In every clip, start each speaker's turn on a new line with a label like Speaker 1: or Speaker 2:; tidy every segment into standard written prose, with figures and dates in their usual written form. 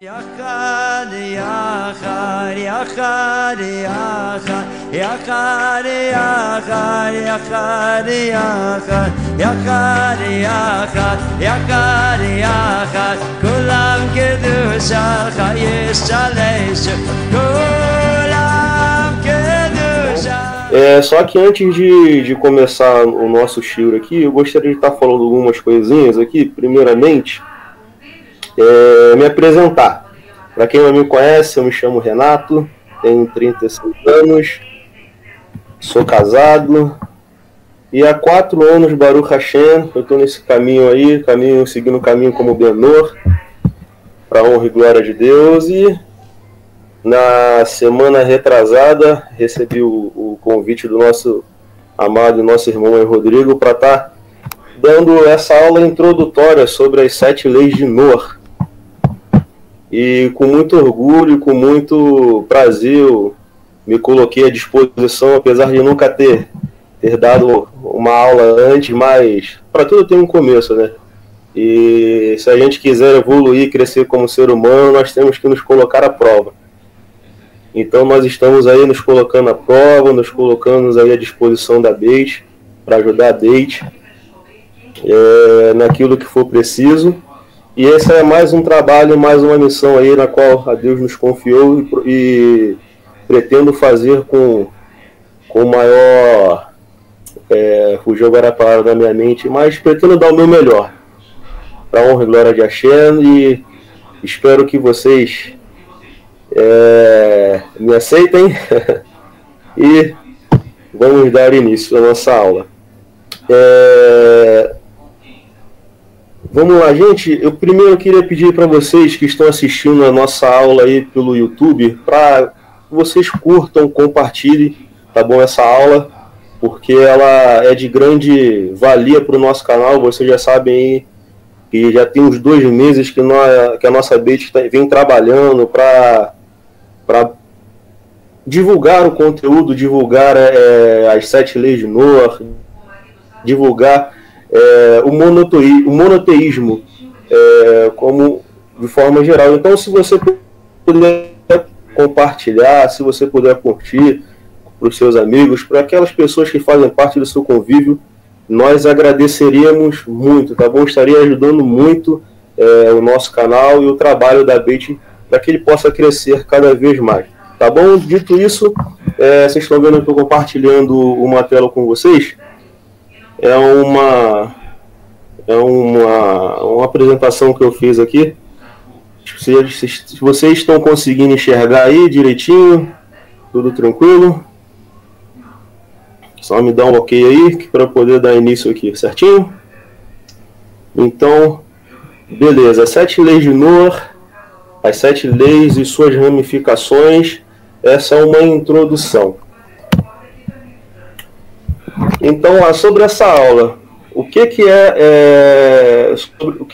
Speaker 1: Yachad, yachad, yachad, yachad, yachad, yachad, yachad, yachad, yachad, yachad, yachad, yachad, kulam kedusha yishalesh, kulam kedusha.
Speaker 2: Só que antes de começar o nosso shiur aqui, eu gostaria de estar falando algumas coisinhas aqui. Primeiramente, me apresentar. Para quem não me conhece, eu me chamo Renato, tenho 35 anos, sou casado e há 4 anos, Baruch Hashem, eu estou nesse caminho aí, seguindo o caminho como Benor, para honra e glória de Deus. E na semana retrasada recebi o convite do nosso amado e nosso irmão Rodrigo para estar dando essa aula introdutória sobre as 7 leis de Noah. E com muito orgulho, com muito prazer, eu me coloquei à disposição, apesar de nunca ter dado uma aula antes, mas para tudo tem um começo, né? E se a gente quiser evoluir, crescer como ser humano, nós temos que nos colocar à prova. Então nós estamos aí nos colocando à prova, nos colocando aí à disposição da Beit, para ajudar a Beit naquilo que for preciso. E esse é mais um trabalho, mais uma missão aí na qual a Deus nos confiou e pretendo fazer com maior... fugiu agora a palavra da minha mente, mas pretendo dar o meu melhor para a honra e glória de Hashem, e espero que vocês me aceitem e vamos dar início à nossa aula. Vamos lá, gente. Eu primeiro queria pedir para vocês que estão assistindo a nossa aula aí pelo YouTube, para vocês curtam, compartilhem, tá bom, essa aula, porque ela é de grande valia para o nosso canal. Vocês já sabem aí que já tem uns 2 meses que a nossa Beit vem trabalhando para divulgar o conteúdo, divulgar as 7 leis de Noah, divulgar o monoteísmo como de forma geral. Então, se você puder compartilhar, se você puder curtir para os seus amigos, para aquelas pessoas que fazem parte do seu convívio, nós agradeceríamos muito, tá bom? Estaria ajudando muito o nosso canal e o trabalho da Beit para que ele possa crescer cada vez mais, tá bom? Dito isso, vocês estão vendo que eu estou compartilhando uma tela com vocês. É uma apresentação que eu fiz aqui. Se vocês estão conseguindo enxergar aí direitinho, tudo tranquilo, só me dá um ok aí para poder dar início aqui, certinho? Então, beleza. As 7 leis de Noah, as 7 leis e suas ramificações. Essa é uma introdução. Então, sobre essa aula, o que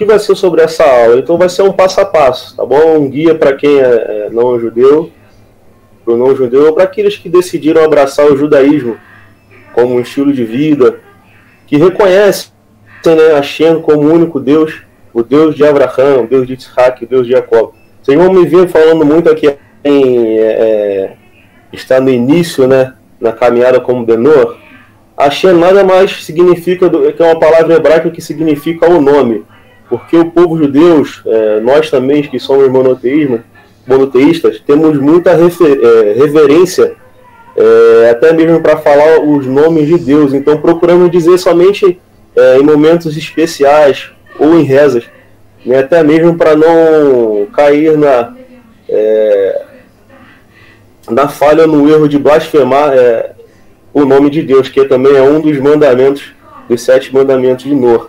Speaker 2: vai ser sobre essa aula? Então, vai ser um passo a passo, tá bom? Um guia para quem é não judeu, para o não judeu, ou para aqueles que decidiram abraçar o judaísmo como um estilo de vida, que reconhecem, né, Hashem como o único Deus, o Deus de Abraham, o Deus de Isaac, o Deus de Jacob. Vocês vão me ver falando muito aqui está no início, né, na caminhada como Benor. Hashem nada mais significa que é uma palavra hebraica que significa o nome, porque o povo judeu, nós também que somos monoteístas, temos muita reverência, até mesmo para falar os nomes de Deus. Então procuramos dizer somente em momentos especiais ou em rezas, né, até mesmo para não cair na falha, no erro de blasfemar o nome de Deus, que também é um dos mandamentos, dos 7 mandamentos de Noah.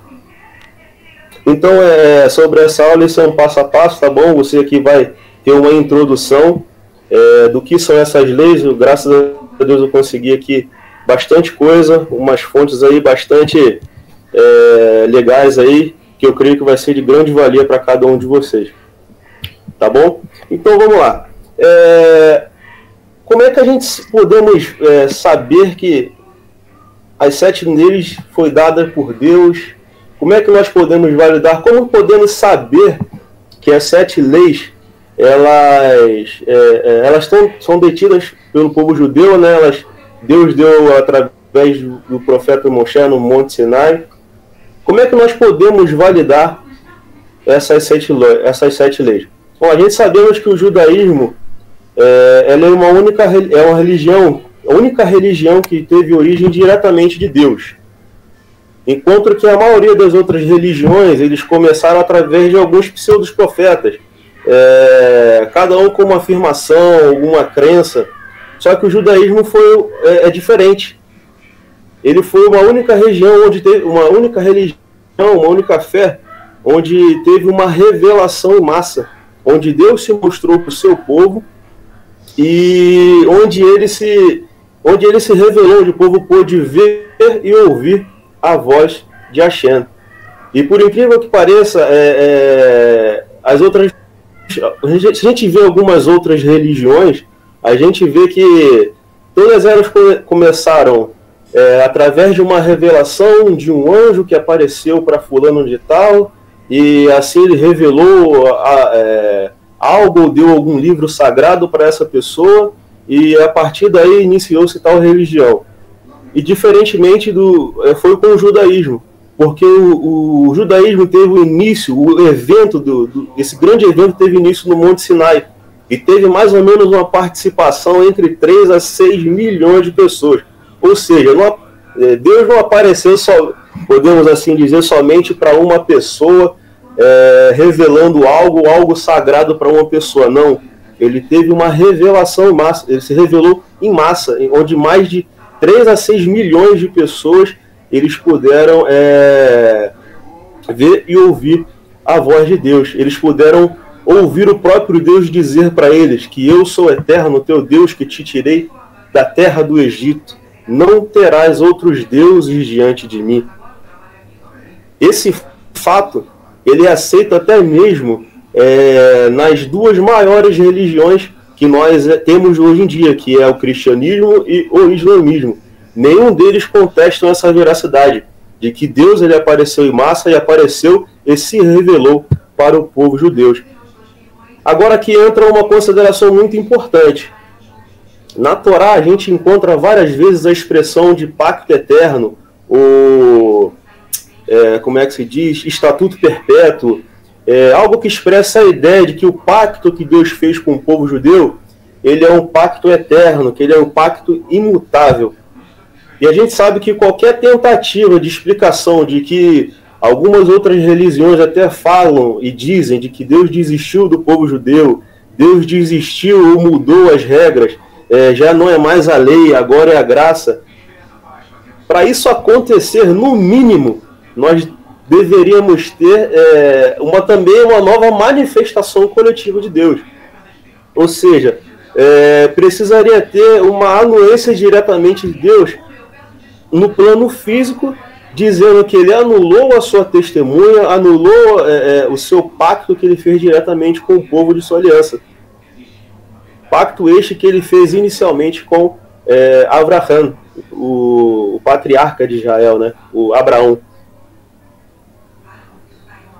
Speaker 2: Então, sobre essa aula, isso é um passo a passo, tá bom? Você aqui vai ter uma introdução do que são essas leis. Graças a Deus eu consegui aqui bastante coisa, umas fontes aí bastante legais aí, que eu creio que vai ser de grande valia para cada um de vocês. Tá bom? Então, vamos lá. Como é que a gente podemos saber que as 7 leis foi dada por Deus? Como é que nós podemos validar? Como podemos saber que as 7 leis elas são detidas pelo povo judeu, né? Deus deu através do profeta Moshe no Monte Sinai. Como é que nós podemos validar essas sete leis? Bom, a gente sabemos que o judaísmo ela é uma religião, a única religião que teve origem diretamente de Deus. Enquanto que a maioria das outras religiões, eles começaram através de alguns pseudos profetas, cada um com uma afirmação, alguma crença. Só que o judaísmo é diferente. Ele foi uma única religião, uma única fé, onde teve uma revelação em massa, onde Deus se mostrou para o seu povo e onde ele se revelou, onde o povo pôde ver e ouvir a voz de Hashem. E por incrível que pareça, se a gente vê algumas outras religiões, a gente vê que todas elas começaram através de uma revelação de um anjo que apareceu para fulano de tal, e assim ele revelou algo, ou deu algum livro sagrado para essa pessoa, e a partir daí iniciou-se tal religião. E diferentemente foi com o judaísmo, porque o judaísmo teve o início, esse grande evento teve início no Monte Sinai, e teve mais ou menos uma participação entre 3 a 6 milhões de pessoas. Ou seja, Deus não apareceu podemos assim dizer, somente para uma pessoa, revelando algo sagrado para uma pessoa. Não, ele teve uma revelação em massa, ele se revelou em massa, onde mais de 3 a 6 milhões de pessoas eles puderam ver e ouvir a voz de Deus. Eles puderam ouvir o próprio Deus dizer para eles que eu sou eterno, teu Deus, que te tirei da terra do Egito. Não terás outros deuses diante de mim. Esse fato, ele é aceito até mesmo nas duas maiores religiões que nós temos hoje em dia, que é o cristianismo e o islamismo. Nenhum deles contestam essa veracidade, de que Deus ele apareceu em massa e apareceu e se revelou para o povo judeu. Agora aqui entra uma consideração muito importante. Na Torá a gente encontra várias vezes a expressão de pacto eterno, como é que se diz? Estatuto perpétuo, algo que expressa a ideia de que o pacto que Deus fez com o povo judeu, ele é um pacto eterno, que ele é um pacto imutável. E a gente sabe que qualquer tentativa de explicação de que algumas outras religiões até falam e dizem de que Deus desistiu do povo judeu, Deus desistiu ou mudou as regras, já não é mais a lei, agora é a graça. Para isso acontecer, no mínimo, nós deveríamos ter também uma nova manifestação coletiva de Deus. Ou seja, precisaria ter uma anuência diretamente de Deus no plano físico, dizendo que ele anulou a sua testemunha, anulou o seu pacto que ele fez diretamente com o povo de sua aliança. Pacto este que ele fez inicialmente com Abraham, o patriarca de Israel, né? O Abraão.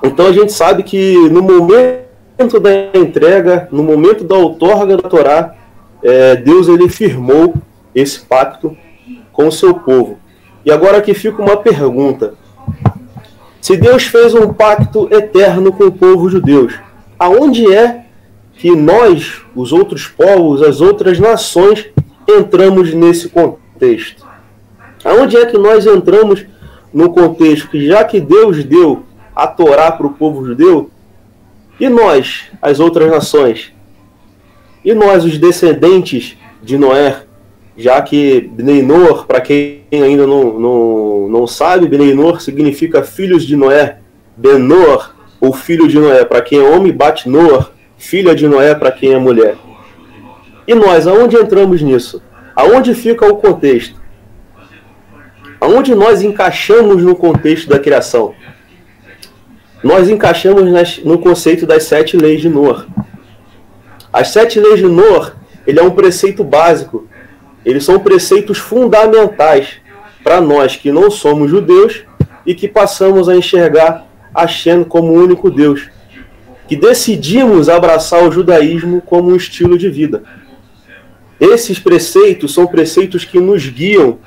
Speaker 2: Então a gente sabe que no momento da entrega, no momento da outorga da Torá, Deus ele firmou esse pacto com o seu povo. E agora aqui fica uma pergunta. Se Deus fez um pacto eterno com o povo judeu, aonde é que nós, os outros povos, as outras nações, entramos nesse contexto? Aonde é que nós entramos no contexto que, já que Deus deu a Torá para o povo judeu, e nós, as outras nações? E nós, os descendentes de Noé? Já que Bnei Noach, para quem ainda não sabe, Bnei Noach significa filhos de Noé. Ben Noach, ou filho de Noé, para quem é homem, Bat Noach, filha de Noé para quem é mulher. E nós, aonde entramos nisso? Aonde fica o contexto? Aonde nós encaixamos no contexto da criação? Nós encaixamos no conceito das 7 leis de Noach. As 7 leis de Noach, ele é um preceito básico. Eles são preceitos fundamentais para nós que não somos judeus e que passamos a enxergar Hashem como o único Deus. que decidimos abraçar o judaísmo como um estilo de vida. Esses preceitos são preceitos que nos guiam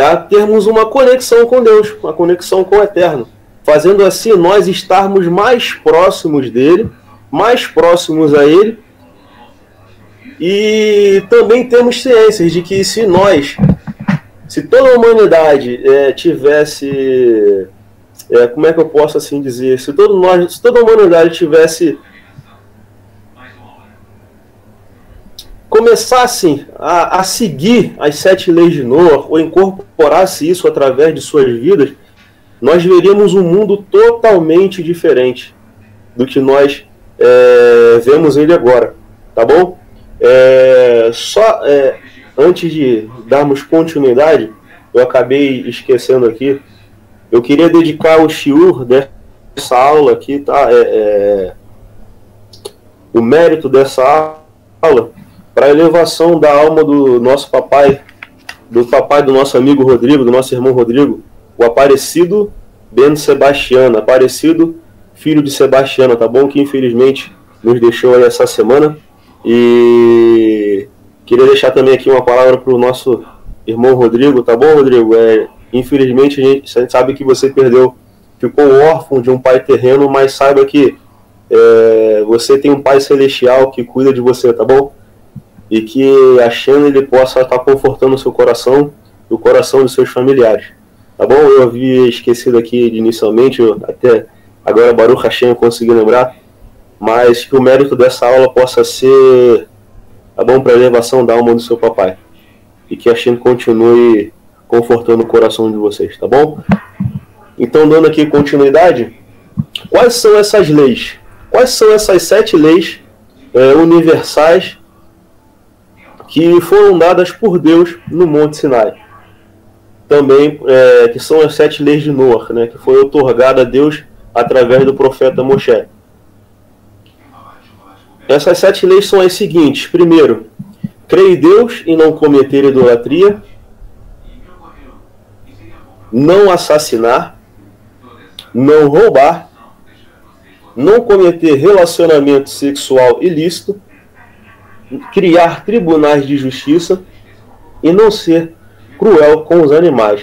Speaker 2: a termos uma conexão com Deus, uma conexão com o Eterno, fazendo assim nós estarmos mais próximos dele, mais próximos a ele, e também temos ciências de que se toda a humanidade tivesse, como é que eu posso assim dizer, se toda a humanidade tivesse começassem a seguir as 7 leis de Noah, ou incorporasse isso através de suas vidas, nós veríamos um mundo totalmente diferente do que nós vemos ele agora, tá bom? Antes de darmos continuidade, eu acabei esquecendo aqui, eu queria dedicar o shiur dessa aula aqui, tá? O mérito dessa aula para a elevação da alma do nosso papai, do nosso amigo Rodrigo, do nosso irmão Rodrigo, o Aparecido Ben Sebastiana, Aparecido, filho de Sebastiana, tá bom? Que infelizmente nos deixou aí essa semana. E queria deixar também aqui uma palavra para o nosso irmão Rodrigo, tá bom, Rodrigo? Infelizmente a gente sabe que você ficou órfão de um pai terreno, mas saiba que você tem um pai celestial que cuida de você, tá bom? E que a Shem ele possa estar confortando o seu coração e o coração dos seus familiares, tá bom? Eu havia esquecido aqui inicialmente, até agora Baruch Hashem eu consegui lembrar, mas que o mérito dessa aula possa ser, tá bom, para a elevação da alma do seu papai, e que a Shem continue confortando o coração de vocês, tá bom? Então, dando aqui continuidade, quais são essas leis? Quais são essas 7 leis universais que foram dadas por Deus no Monte Sinai? Também, que são as 7 leis de Noah, né, que foi outorgada a Deus através do profeta Moshe. Essas 7 leis são as seguintes. Primeiro, crer em Deus e não cometer idolatria, não assassinar, não roubar, não cometer relacionamento sexual ilícito, criar tribunais de justiça e não ser cruel com os animais.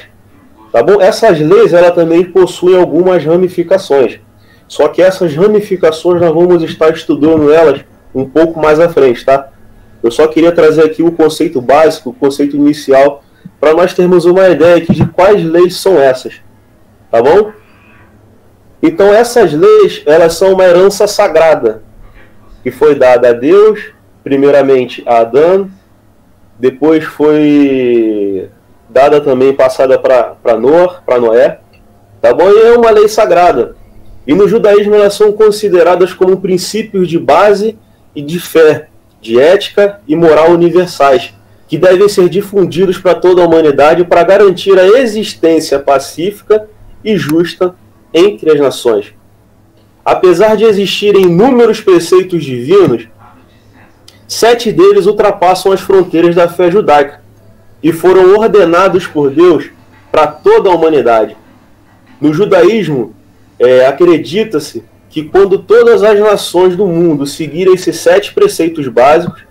Speaker 2: Tá bom? Essas leis ela também possuem algumas ramificações. Só que essas ramificações nós vamos estar estudando elas um pouco mais à frente, tá? Eu só queria trazer aqui o conceito básico, o conceito inicial, para nós termos uma ideia aqui de quais leis são essas. Tá bom? Então essas leis, elas são uma herança sagrada, que foi dada a Deus, primeiramente a Adão, depois foi dada também, passada para Noé, tá bom? E é uma lei sagrada. E no judaísmo elas são consideradas como princípios de base e de fé, de ética e moral universais, que devem ser difundidos para toda a humanidade para garantir a existência pacífica e justa entre as nações. Apesar de existirem inúmeros preceitos divinos, 7 deles ultrapassam as fronteiras da fé judaica e foram ordenados por Deus para toda a humanidade. No judaísmo, acredita-se que quando todas as nações do mundo seguirem esses 7 preceitos básicos,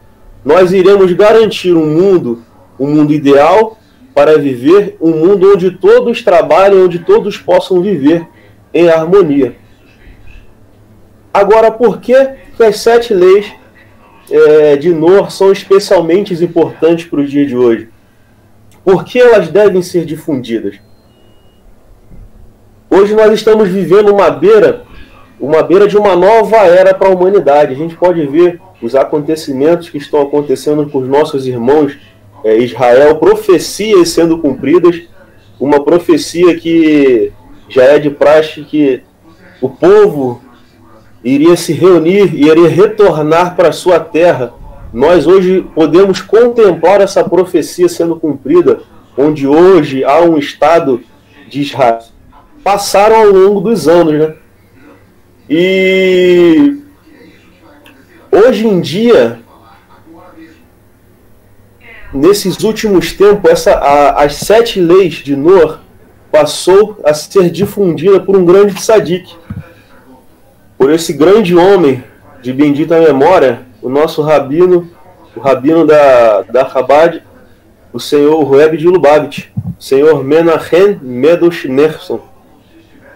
Speaker 2: nós iremos garantir um mundo ideal para viver, um mundo onde todos trabalhem, onde todos possam viver em harmonia. Agora, por que as 7 leis de Noah são especialmente importantes para o dia de hoje? Por que elas devem ser difundidas? Hoje nós estamos vivendo uma beira de uma nova era para a humanidade. A gente pode ver os acontecimentos que estão acontecendo com os nossos irmãos Israel, profecias sendo cumpridas, uma profecia que já é de praxe, que o povo iria se reunir e iria retornar para a sua terra. Nós hoje podemos contemplar essa profecia sendo cumprida, onde hoje há um Estado de Israel. Passaram ao longo dos anos, né? E hoje em dia, nesses últimos tempos, as 7 leis de Noah passou a ser difundida por um grande tzadik, por esse grande homem de bendita memória, o nosso rabino, o rabino da Chabad, o senhor Reb de Lubavitch, o senhor Menachem Mendel Schneerson.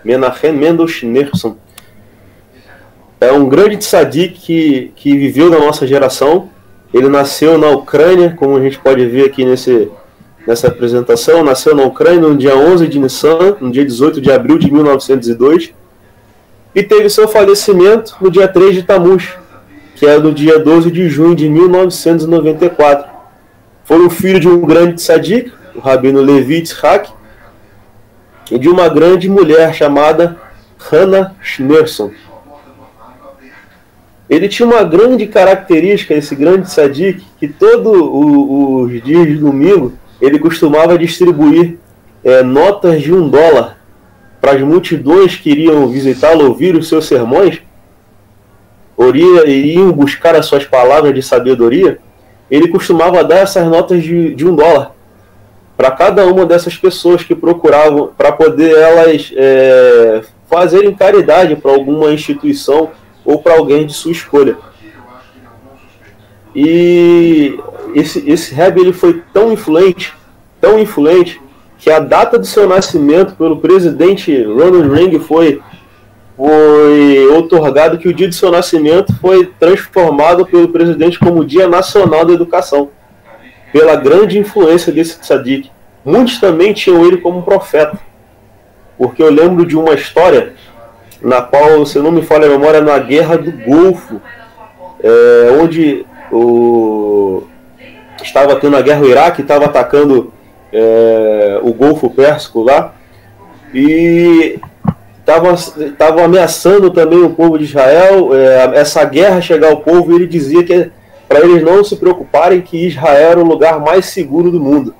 Speaker 2: Menachem Mendel Schneerson. É um grande tzadik que viveu na nossa geração. Ele nasceu na Ucrânia, como a gente pode ver aqui nessa apresentação. Nasceu na Ucrânia no dia 11 de Nissan, no dia 18 de abril de 1902. E teve seu falecimento no dia 3 de Tammuz, que é no dia 12 de junho de 1994. Foi o filho de um grande tzadik, o rabino Levi Yitzhak, e de uma grande mulher chamada Hannah Schneerson. Ele tinha uma grande característica, esse grande tzadik, que todos os dias de domingo ele costumava distribuir notas de $1 para as multidões que iriam visitá-lo, ouvir os seus sermões, iriam buscar as suas palavras de sabedoria. Ele costumava dar essas notas de $1 para cada uma dessas pessoas que procuravam, para poder elas fazerem caridade para alguma instituição ou para alguém de sua escolha. E esse Rebbe ele foi tão influente, que a data do seu nascimento pelo presidente Ronald Reagan foi outorgado, que o dia do seu nascimento foi transformado pelo presidente como Dia Nacional da Educação, pela grande influência desse tzadik. Muitos também tinham ele como profeta, porque eu lembro de uma história na qual, se não me falha a memória, na Guerra do Golfo, onde estava tendo a guerra, o Iraque estava atacando o Golfo Pérsico lá, e estava ameaçando também o povo de Israel, essa guerra chegar ao povo, e ele dizia que para eles não se preocuparem, que Israel era o lugar mais seguro do mundo,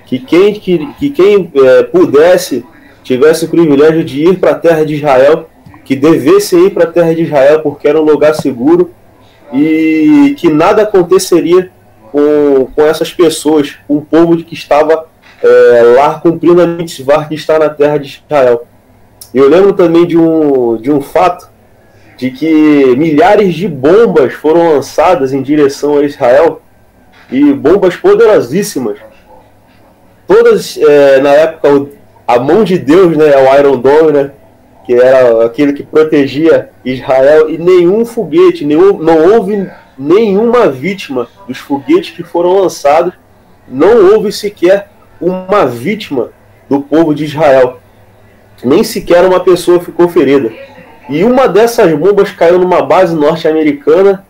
Speaker 2: que quem pudesse, tivesse o privilégio de ir para a terra de Israel, que devesse ir para a terra de Israel, porque era um lugar seguro, e que nada aconteceria com essas pessoas, com o povo que estava lá cumprindo a mitzvah de estar na terra de Israel. Eu lembro também de um fato, de que milhares de bombas foram lançadas em direção a Israel, e bombas poderosíssimas. Todas, na época, a mão de Deus, né, o Iron Dome, né, que era aquele que protegia Israel, e nenhum foguete, não houve nenhuma vítima dos foguetes que foram lançados, não houve sequer uma vítima do povo de Israel. Nem sequer uma pessoa ficou ferida. E uma dessas bombas caiu numa base norte-americana,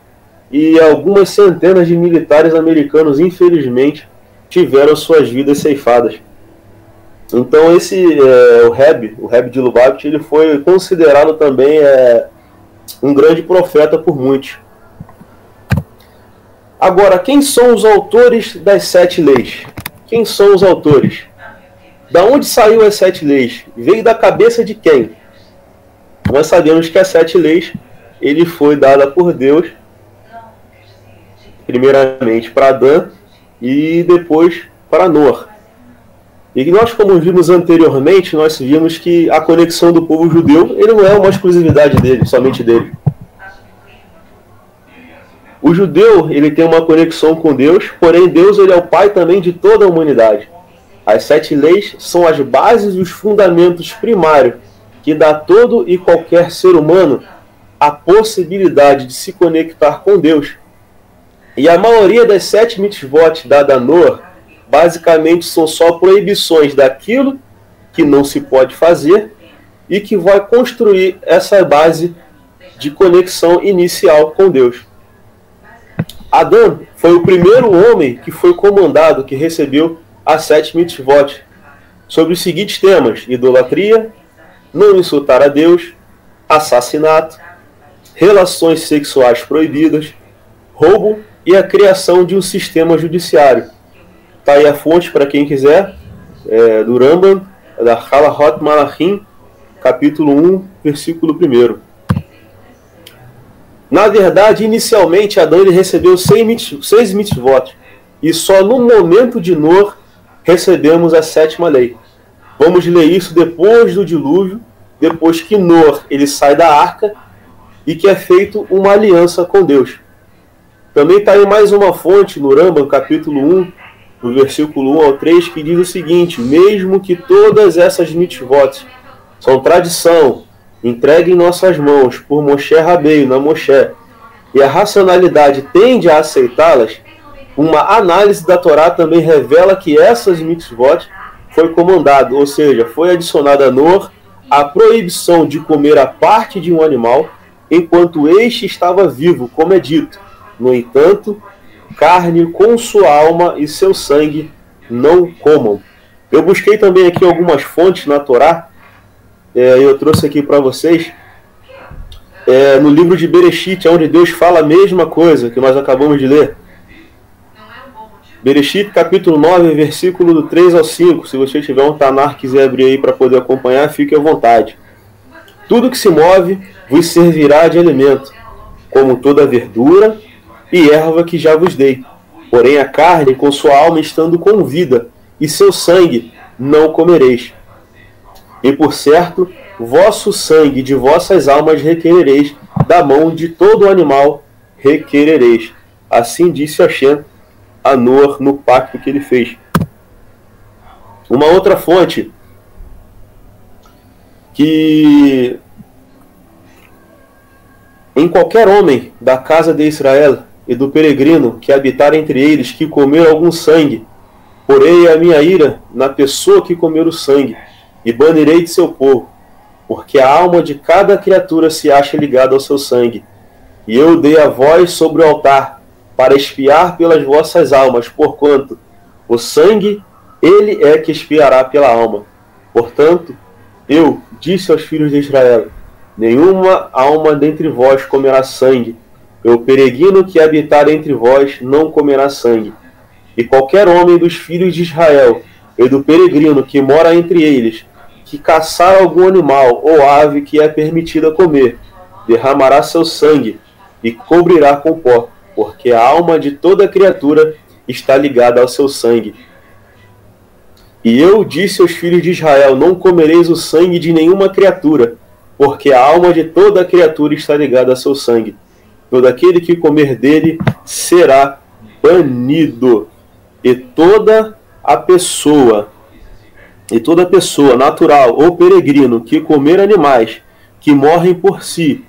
Speaker 2: e algumas centenas de militares americanos, infelizmente, tiveram suas vidas ceifadas. Então o Rebbe de Lubavitch, ele foi considerado também um grande profeta por muitos. Agora, quem são os autores das 7 leis? Quem são os autores? Da onde saiu as 7 leis? Veio da cabeça de quem? Nós sabemos que as 7 leis ele foi dada por Deus, primeiramente para Adão e depois para Noé. E nós, como vimos anteriormente, nós vimos que a conexão do povo judeu ele não é uma exclusividade dele, somente dele. O judeu ele tem uma conexão com Deus, porém Deus ele é o pai também de toda a humanidade. As 7 leis são as bases e os fundamentos primários que dá a todo e qualquer ser humano a possibilidade de se conectar com Deus. E a maioria das 7 mitzvot dadas a Noé, basicamente são só proibições daquilo que não se pode fazer e que vai construir essa base de conexão inicial com Deus. Adão foi o primeiro homem que foi comandado, que recebeu as 7 mitzvot, sobre os seguintes temas: idolatria, não insultar a Deus, assassinato, relações sexuais proibidas, roubo e a criação de um sistema judiciário. Está aí a fonte para quem quiser, do Rambam, da Halachot Malachim, capítulo 1, versículo 1. Na verdade, inicialmente, Adão ele recebeu 6 mitzvot, e só no momento de Noé recebemos a 7ª lei. Vamos ler isso depois do dilúvio, depois que Noé ele sai da arca, e que é feito uma aliança com Deus. Também está aí mais uma fonte no Rambam, capítulo 1, do versículo 1 ao 3, que diz o seguinte: mesmo que todas essas mitzvot são tradição, entregue em nossas mãos por Moshe Rabbeinu, na Moshe, e a racionalidade tende a aceitá-las, uma análise da Torá também revela que essas mitzvot foi comandado, ou seja, foi adicionada a proibição de comer a parte de um animal enquanto este estava vivo, como é dito. No entanto, carne com sua alma e seu sangue não comam. Eu busquei também aqui algumas fontes na Torá, eu trouxe aqui para vocês, no livro de Bereshit, onde Deus fala a mesma coisa que nós acabamos de ler. Bereshit, capítulo 9, versículo do 3 ao 5. Se você tiver um Tanar, quiser abrir aí para poder acompanhar, fique à vontade. Tudo que se move vos servirá de alimento, como toda verdura e erva que já vos dei. Porém a carne com sua alma estando com vida, e seu sangue não comereis. E por certo, vosso sangue de vossas almas requerereis, da mão de todo animal requerereis. Assim disse Hashem a Noa no pacto que ele fez. Uma outra fonte que em qualquer homem da casa de Israel e do peregrino que habitar entre eles, que comer algum sangue, porei a minha ira na pessoa que comer o sangue, e banirei de seu povo, porque a alma de cada criatura se acha ligada ao seu sangue. E eu dei a vós sobre o altar, para expiar pelas vossas almas, porquanto o sangue, ele é que expiará pela alma. Portanto, eu disse aos filhos de Israel: nenhuma alma dentre vós comerá sangue, e o peregrino que habitar entre vós não comerá sangue. E qualquer homem dos filhos de Israel e do peregrino que mora entre eles, que caçar algum animal ou ave que é permitida comer, derramará seu sangue e cobrirá com pó, porque a alma de toda criatura está ligada ao seu sangue. E eu disse aos filhos de Israel: não comereis o sangue de nenhuma criatura, porque a alma de toda criatura está ligada ao seu sangue. Todo aquele que comer dele será banido. E toda pessoa natural ou peregrino que comer animais que morrem por si,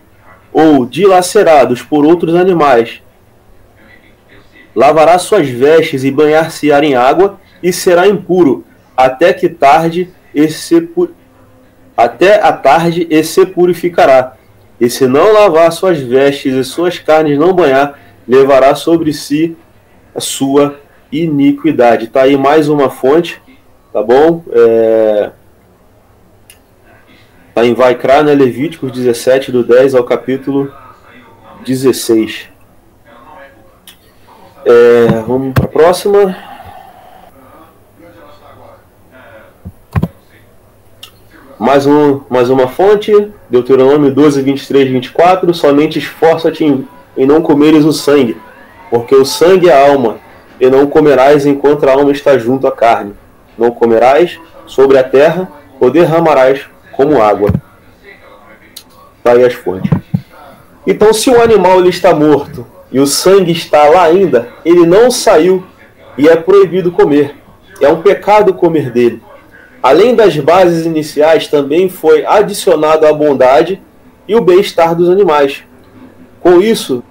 Speaker 2: ou dilacerados por outros animais, lavará suas vestes e banhar-se-á em água, e será impuro até a tarde e se purificará. E se não lavar suas vestes e suas carnes não banhar, levará sobre si a sua iniquidade. Tá aí mais uma fonte, tá bom? Tá em Vaikra, né? Levíticos 17, do 10 ao capítulo 16. Vamos para a próxima. Mais uma fonte, Deuteronômio 12, 23 e 24. Somente esforça-te em não comeres o sangue, porque o sangue é a alma, e não comerás enquanto a alma está junto à carne. Não comerás sobre a terra, ou derramarás como água. Tá aí as fontes. Então, se o animal ele está morto e o sangue está lá ainda, ele não saiu e é proibido comer. É um pecado comer dele. Além das bases iniciais, também foi adicionado a bondade e o bem-estar dos animais. Com isso,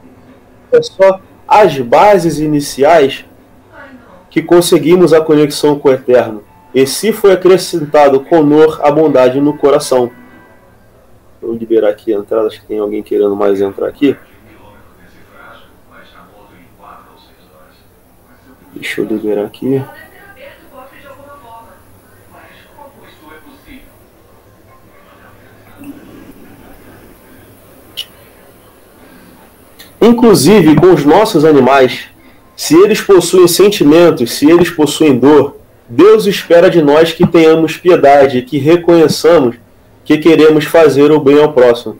Speaker 2: é só as bases iniciais que conseguimos a conexão com o Eterno. E se foi acrescentado conor a bondade no coração. Vou liberar aqui a entrada, acho que tem alguém querendo mais entrar aqui. Deixa eu liberar aqui. Inclusive com os nossos animais, se eles possuem sentimentos, se eles possuem dor, Deus espera de nós que tenhamos piedade e que reconheçamos que queremos fazer o bem ao próximo.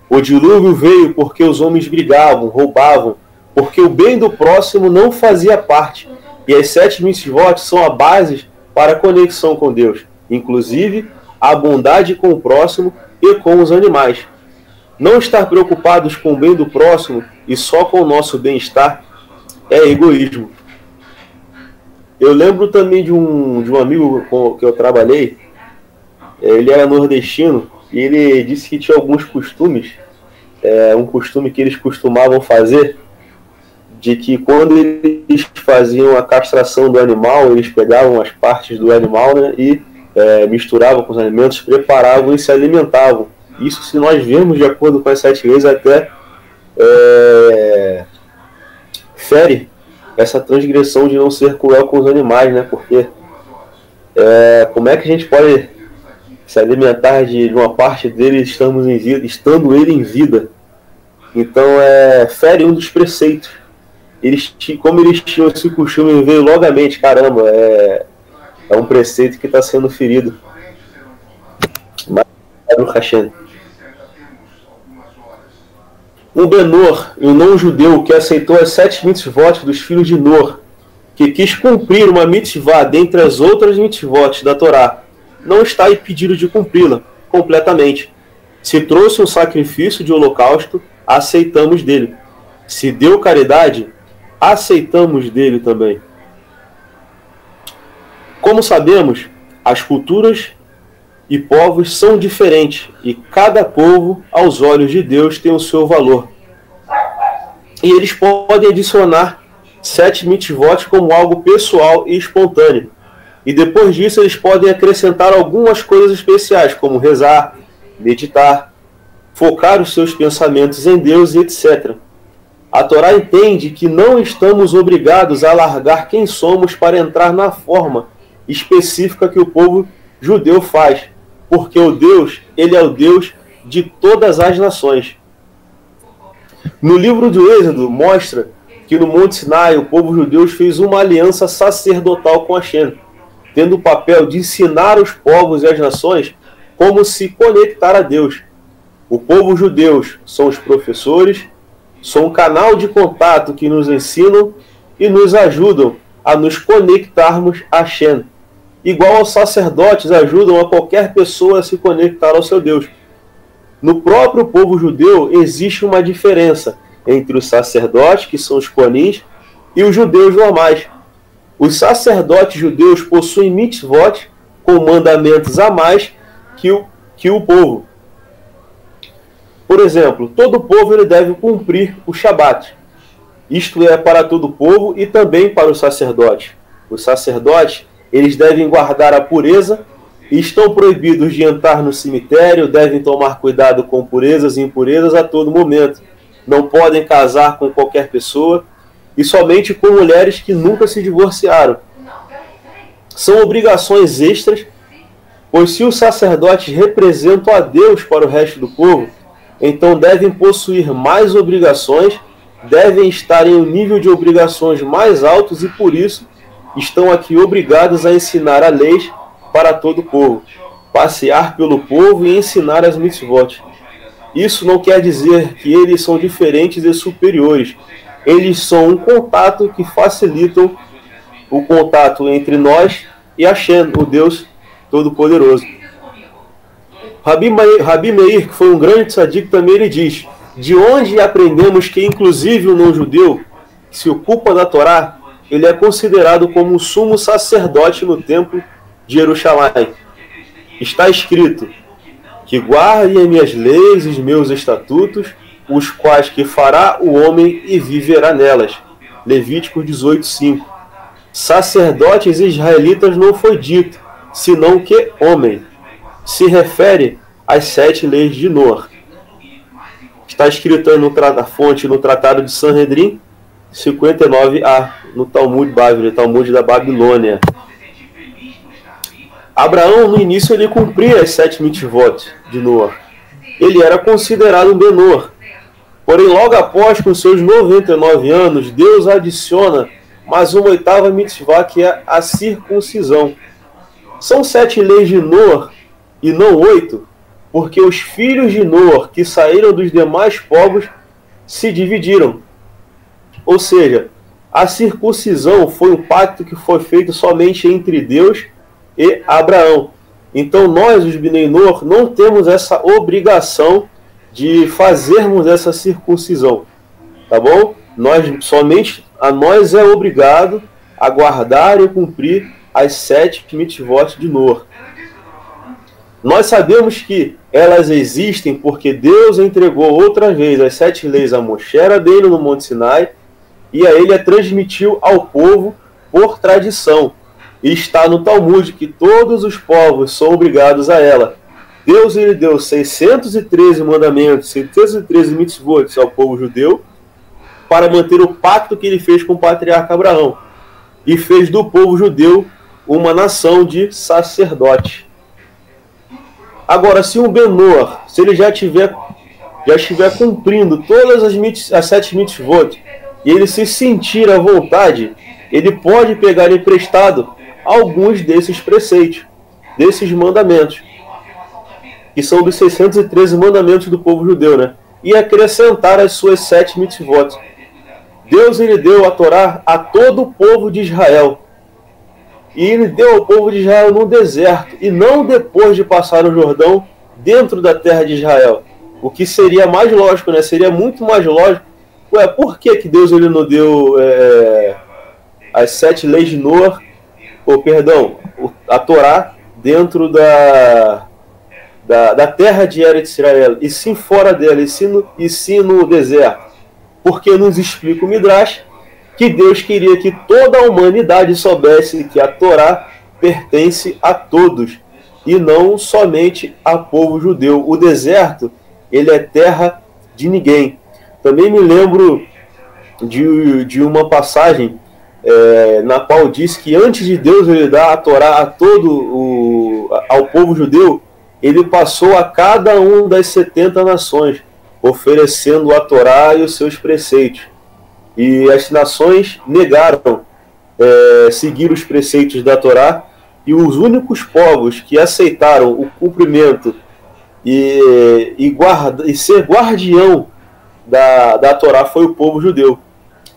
Speaker 2: O dilúvio veio porque os homens brigavam, roubavam, porque o bem do próximo não fazia parte. E as 7 mitzvot são a base para a conexão com Deus, inclusive a bondade com o próximo e com os animais. Não estar preocupados com o bem do próximo e só com o nosso bem-estar é egoísmo. Eu lembro também de um amigo com que eu trabalhei. Ele era nordestino e ele disse que tinha alguns costumes, um costume que eles costumavam fazer, de que quando eles faziam a castração do animal, eles pegavam as partes do animal, né, e misturavam com os alimentos, preparavam e se alimentavam. Isso, se nós vermos de acordo com as 7 leis, até fere essa transgressão de não ser cruel com os animais, né? Porque como é que a gente pode se alimentar de uma parte dele estando ele em vida? Então fere um dos preceitos. Como eles tinham esse costume, veio logo à mente, caramba, é um preceito que está sendo ferido. Mas um Benor, um não-judeu que aceitou as 7 mitzvot dos filhos de Nor, que quis cumprir uma mitzvah dentre as outras mitzvot da Torá, não está impedido de cumpri-la completamente. Se trouxe um sacrifício de holocausto, aceitamos dele. Se deu caridade, aceitamos dele também. Como sabemos, as culturas e povos são diferentes, e cada povo, aos olhos de Deus, tem o seu valor. E eles podem adicionar 7 mitzvot como algo pessoal e espontâneo. E depois disso eles podem acrescentar algumas coisas especiais, como rezar, meditar, focar os seus pensamentos em Deus e etc. A Torá entende que não estamos obrigados a largar quem somos para entrar na forma específica que o povo judeu faz, porque o Deus, ele é o Deus de todas as nações. No livro do Êxodo mostra que no Monte Sinai o povo judeu fez uma aliança sacerdotal com Hashem, tendo o papel de ensinar os povos e as nações como se conectar a Deus. O povo judeu são os professores, são um canal de contato que nos ensinam e nos ajudam a nos conectarmos a Hashem, igual aos sacerdotes ajudam a qualquer pessoa a se conectar ao seu Deus. No próprio povo judeu existe uma diferença entre os sacerdotes, que são os coanins, e os judeus normais. Os sacerdotes judeus possuem mitzvot, com mandamentos a mais que o povo. Por exemplo, todo povo ele deve cumprir o Shabat. Isto é para todo o povo e também para os sacerdotes. Os sacerdotes eles devem guardar a pureza e estão proibidos de entrar no cemitério, devem tomar cuidado com purezas e impurezas a todo momento. Não podem casar com qualquer pessoa e somente com mulheres que nunca se divorciaram. São obrigações extras, pois se os sacerdotes representam a Deus para o resto do povo, então devem possuir mais obrigações, devem estar em um nível de obrigações mais altos e por isso estão aqui obrigados a ensinar a lei para todo o povo, passear pelo povo e ensinar as mitzvot. Isso não quer dizer que eles são diferentes e superiores. Eles são um contato que facilitam o contato entre nós e Hashem, o Deus Todo-Poderoso. Rabi Meir, que foi um grande tzadik também, ele diz: de onde aprendemos que inclusive o não-judeu que se ocupa da Torá, ele é considerado como o sumo sacerdote no templo de Jerusalém. Está escrito que guardem as minhas leis e os meus estatutos, os quais que fará o homem e viverá nelas. Levítico 18:5. Sacerdotes israelitas não foi dito, senão que homem. Se refere às 7 leis de Noé. Está escrito aí na fonte, no Tratado de Sanhedrin, 59a, no Talmud Bávila, Talmud da Babilônia. Abraão, no início, ele cumpria as 7 mitzvot de Noé. Ele era considerado um Benor. Porém, logo após, com seus 99 anos, Deus adiciona mais uma 8ª mitzvah, que é a circuncisão. São 7 leis de Noé e não 8, porque os filhos de Noé que saíram dos demais povos se dividiram. Ou seja, a circuncisão foi um pacto que foi feito somente entre Deus e Abraão. Então nós, os Bnei Noach, não temos essa obrigação de fazermos essa circuncisão, tá bom? Somente a nós é obrigado a guardar e cumprir as 7 mitzvot de Noar. Nós sabemos que elas existem porque Deus entregou outra vez as 7 leis a Moshe dele no Monte Sinai, e a ele a transmitiu ao povo por tradição. E está no Talmud que todos os povos são obrigados a ela. Deus ele deu 613 mandamentos, 613 mitzvot ao povo judeu para manter o pacto que ele fez com o patriarca Abraão. E fez do povo judeu uma nação de sacerdotes. Agora, se um Ben-Noach, se ele já estiver cumprindo todas as 7 mitzvot, e ele se sentir à vontade, ele pode pegar emprestado alguns desses preceitos, desses mandamentos, que são dos 613 mandamentos do povo judeu, né? E acrescentar as suas 7 mitzvot. Deus ele deu a Torá a todo o povo de Israel. E ele deu ao povo de Israel no deserto, e não depois de passar o Jordão dentro da terra de Israel. O que seria mais lógico, né? Seria muito mais lógico. Ué, por que Deus ele não deu as 7 leis de Noar, a Torá, dentro da terra de Eretz Israel, e sim fora dela, e sim no deserto? Porque nos explica o Midrash que Deus queria que toda a humanidade soubesse que a Torá pertence a todos, e não somente ao povo judeu. O deserto, ele é terra de ninguém. Também me lembro de uma passagem na qual diz que antes de Deus ele dar a Torá ao povo judeu, ele passou a cada uma das 70 nações, oferecendo a Torá e os seus preceitos. E as nações negaram seguir os preceitos da Torá, e os únicos povos que aceitaram o cumprimento e ser guardião da Torá foi o povo judeu.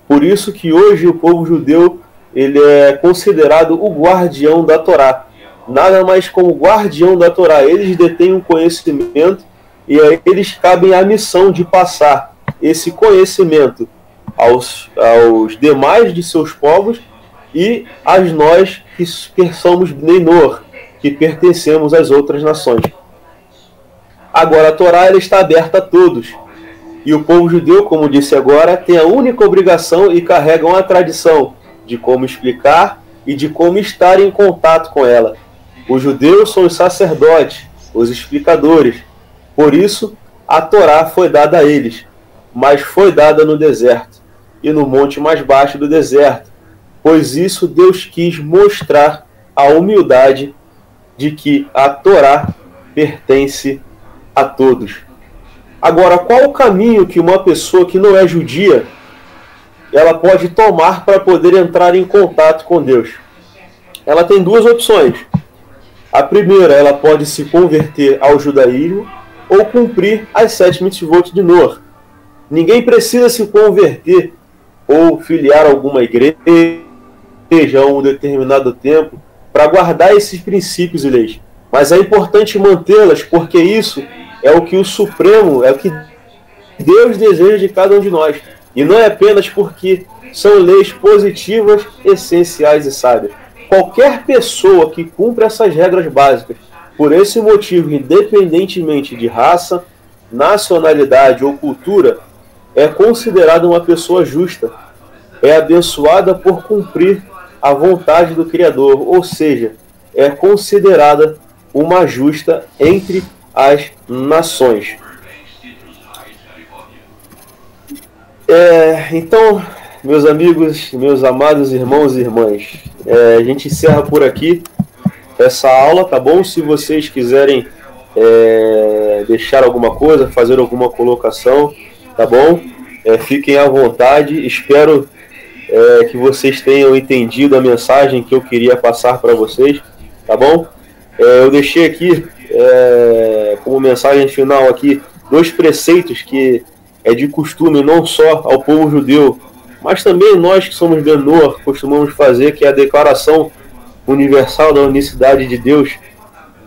Speaker 2: Por isso que hoje o povo judeu ele é considerado o guardião da Torá. Nada mais como guardião da Torá. Eles detêm um conhecimento, e a eles cabem a missão de passar esse conhecimento aos demais de seus povos e a nós que somos Bnei Noach, que pertencemos às outras nações. Agora a Torá ela está aberta a todos. E o povo judeu, como disse agora, tem a única obrigação e carregam a tradição de como explicar e de como estar em contato com ela. Os judeus são os sacerdotes, os explicadores. Por isso, a Torá foi dada a eles, mas foi dada no deserto e no monte mais baixo do deserto, pois isso Deus quis mostrar a humildade de que a Torá pertence a todos. Agora, qual o caminho que uma pessoa que não é judia ela pode tomar para poder entrar em contato com Deus? Ela tem duas opções. A primeira, ela pode se converter ao judaísmo ou cumprir as 7 mitzvot de Noach. Ninguém precisa se converter ou filiar a alguma igreja a um determinado tempo para guardar esses princípios e leis. Mas é importante mantê-las, porque isso é o que o Supremo, é o que Deus deseja de cada um de nós. E não é apenas porque são leis positivas, essenciais e sábias. Qualquer pessoa que cumpre essas regras básicas, por esse motivo, independentemente de raça, nacionalidade ou cultura, é considerada uma pessoa justa, é abençoada por cumprir a vontade do Criador, ou seja, é considerada uma justa entre as nações. Então, meus amigos, meus amados irmãos e irmãs, a gente encerra por aqui essa aula, tá bom? Se vocês quiserem deixar alguma coisa, fazer alguma colocação, tá bom? Fiquem à vontade. Espero que vocês tenham entendido a mensagem que eu queria passar para vocês, tá bom? Eu deixei aqui como mensagem final aqui 2 preceitos que é de costume não só ao povo judeu, mas também nós que somos Ben Noach costumamos fazer, que é a declaração universal da unicidade de Deus,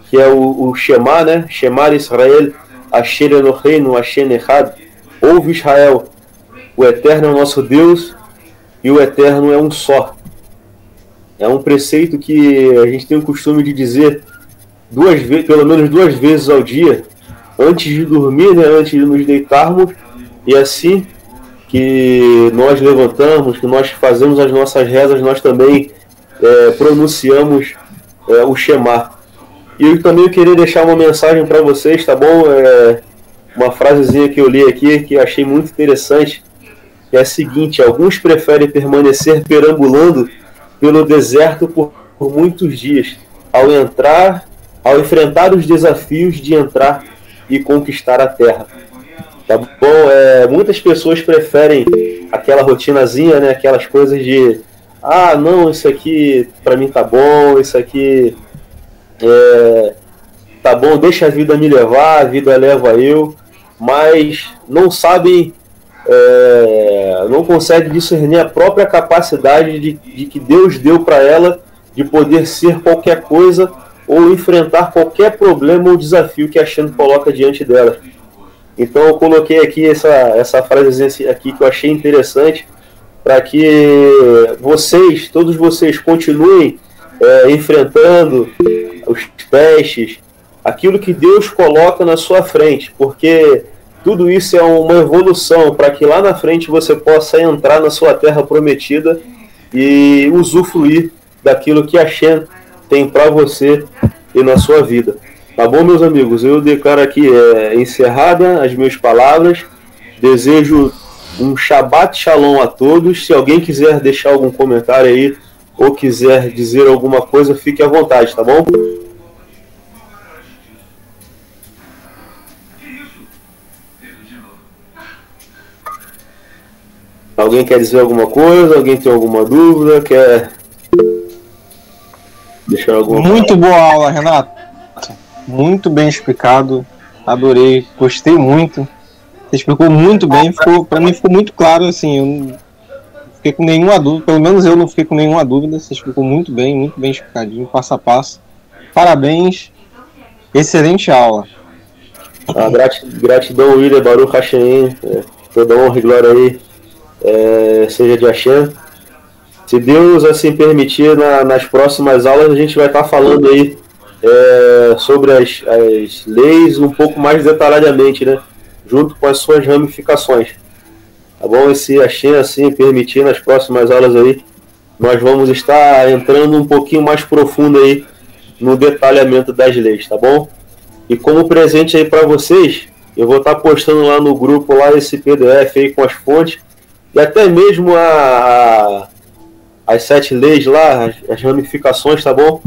Speaker 2: que é o Shema, né? Shema Israel, Asher Eloheinu, Asher Echad. Ouve Israel, o Eterno é o nosso Deus e o Eterno é um só. É um preceito que a gente tem o costume de dizer pelo menos duas vezes ao dia, antes de dormir, né, antes de nos deitarmos, e assim que nós levantamos, que nós fazemos as nossas rezas, nós também pronunciamos o Shema. E eu também queria deixar uma mensagem para vocês, tá bom? Uma frasezinha que eu li aqui, que eu achei muito interessante, que é a seguinte: alguns preferem permanecer perambulando pelo deserto por muitos dias, ao enfrentar os desafios de entrar e conquistar a terra. Tá bom? Muitas pessoas preferem aquela rotinazinha, né? Aquelas coisas de não, isso aqui pra mim tá bom, isso aqui tá bom, deixa a vida me levar, a vida leva eu, mas não sabem, não conseguem discernir a própria capacidade de que Deus deu para ela de poder ser qualquer coisa ou enfrentar qualquer problema ou desafio que a Shem coloca diante dela. Então eu coloquei aqui essa frasezinha aqui que eu achei interessante, para que todos vocês continuem enfrentando os testes, aquilo que Deus coloca na sua frente, porque tudo isso é uma evolução para que lá na frente você possa entrar na sua terra prometida e usufruir daquilo que a Shem tem para você e na sua vida. Tá bom, meus amigos? Eu declaro aqui encerrada as minhas palavras. Desejo um Shabbat Shalom a todos. Se alguém quiser deixar algum comentário aí ou quiser dizer alguma coisa, fique à vontade, tá bom? Alguém quer dizer alguma coisa? Alguém tem alguma dúvida? Quer deixar alguma coisa?
Speaker 3: Muito boa aula, Renato. Muito bem explicado. Adorei. Gostei muito. Você explicou muito bem. Para mim ficou muito claro, assim. Eu não fiquei com nenhuma dúvida. Pelo menos eu não fiquei com nenhuma dúvida. Você explicou muito bem explicadinho, passo a passo. Parabéns. Excelente aula.
Speaker 2: Gratidão, William, Baruch Hashem. Toda honra e glória aí seja de Hashem. Se Deus assim permitir, nas próximas aulas a gente vai estar falando aí sobre as leis um pouco mais detalhadamente, né? Junto com as suas ramificações. Tá bom? E se Hashem assim permitir, nas próximas aulas aí, nós vamos estar entrando um pouquinho mais profundo aí no detalhamento das leis, tá bom? E como presente aí para vocês, eu vou estar postando lá no grupo lá esse PDF aí com as fontes e até mesmo as 7 leis lá, as ramificações, tá bom?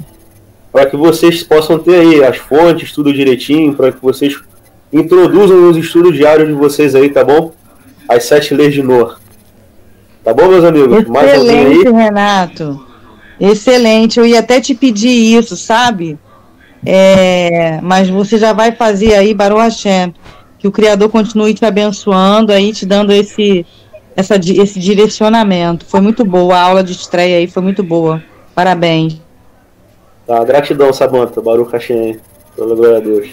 Speaker 2: Para que vocês possam ter aí as fontes, tudo direitinho, para que vocês introduzam nos estudos diários de vocês aí, tá bom? As 7 leis de Noah. Tá bom, meus amigos? Mais alguém aí?
Speaker 4: Excelente, Renato. Excelente. Eu ia até te pedir isso, sabe? Mas você já vai fazer aí, Baruch Hashem. Que o Criador continue te abençoando aí, te dando esse direcionamento. Foi muito boa. A aula de estreia aí foi muito boa. Parabéns.
Speaker 2: Tá, gratidão, Samanta. Baruch Hashem. Pela glória a Deus.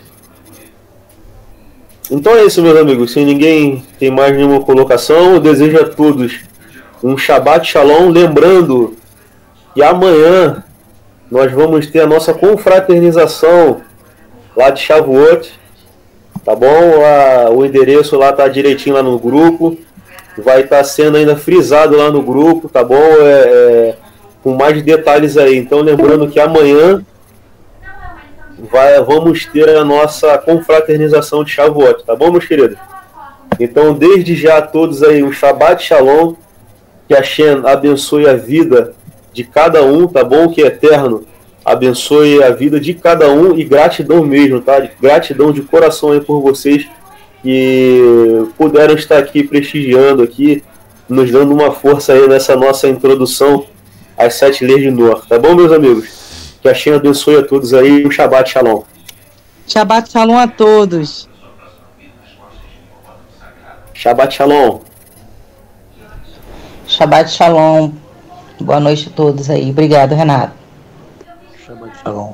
Speaker 2: Então é isso, meus amigos. Se ninguém tem mais nenhuma colocação, eu desejo a todos um Shabbat Shalom. Lembrando que amanhã nós vamos ter a nossa confraternização lá de Shavuot. Tá bom? O endereço lá tá direitinho lá no grupo. Vai estar sendo ainda frisado lá no grupo, tá bom? Com mais detalhes aí. Então lembrando que amanhã vamos ter a nossa confraternização de Shavuot, tá bom, meus queridos? Então desde já a todos aí um Shabbat Shalom, que a Hashem abençoe a vida de cada um, tá bom? Que é eterno abençoe a vida de cada um e gratidão mesmo, tá? Gratidão de coração aí por vocês que puderam estar aqui prestigiando aqui, nos dando uma força aí nessa nossa introdução às 7 leis de Noah, tá bom, meus amigos? Que a Hashem abençoe a todos aí, um Shabbat Shalom.
Speaker 4: Shabbat Shalom a todos.
Speaker 2: Shabbat Shalom.
Speaker 5: Shabbat Shalom. Boa noite a todos aí. Obrigado, Renato.
Speaker 3: Shabbat Shalom.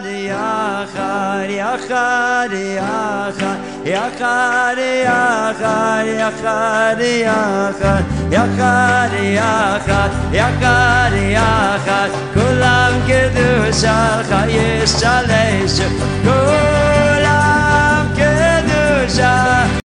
Speaker 1: יחד, יחד, יחד, יחד, יחד, יחד, יחד, יחד, יחד, יחד, כולם קדושה לך ישתלשו